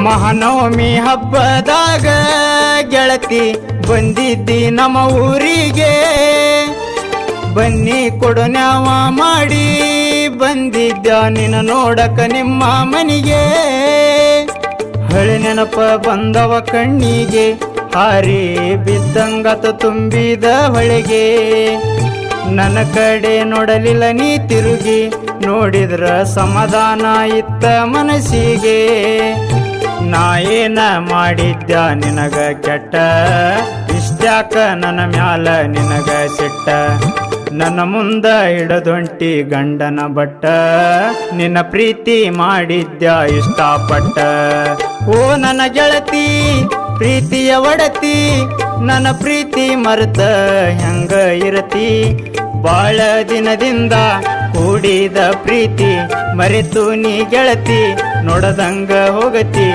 ಮಹಾನವಮಿ ಹಬ್ಬದಾಗ ಗೆಳತಿ ಬಂದಿದ್ದಿ ನಮ್ಮ ಊರಿಗೆ, ಬನ್ನಿ ಕೊಡನ್ಯಾವ ಮಾಡಿ ಬಂದಿದ್ದ ನಿನ್ನ ನೋಡಕ ನಿಮ್ಮ ಮನಿಗೆ. ಹಳೆ ನೆನಪ ಬಂದವ ಕಣ್ಣಿಗೆ, ಹಾರಿ ಬಿದ್ದಂಗತ ತುಂಬಿದ ಹೊಳೆಗೆ. ನನ್ನ ಕಡೆ ನೋಡಲಿಲ್ಲ ನೀ ತಿರುಗಿ, ನೋಡಿದ್ರ ಸಮಾಧಾನ ಇತ್ತ ಮನಸ್ಸಿಗೆ. ನಾ ಏನ ಮಾಡಿದ್ದ ನಿನಗ ಕೆಟ್ಟ, ಇಷ್ಟ್ಯಾಕ ನನ್ನ ಮ್ಯಾಲ ನಿನಗ ಸಿಟ್ಟ. ನನ್ನ ಮುಂದ ಹಿಡದೊಂಟಿ ಗಂಡನ ಬಟ್ಟ, ನಿನ್ನ ಪ್ರೀತಿ ಮಾಡಿದ್ದ ಇಷ್ಟಪಟ್ಟ. ಓ ನನ್ನ ಗೆಳತಿ ಪ್ರೀತಿಯ ಒಡತಿ, ನನ್ನ ಪ್ರೀತಿ ಮರೆತ ಹೆಂಗ ಇರತಿ. ಬಾಳ ದಿನದಿಂದ ಕೂಡಿದ ಪ್ರೀತಿ ಮರೆತು ನೀ ಗೆಳತಿ, ನೋಡದಂಗ ಹೋಗತಿ.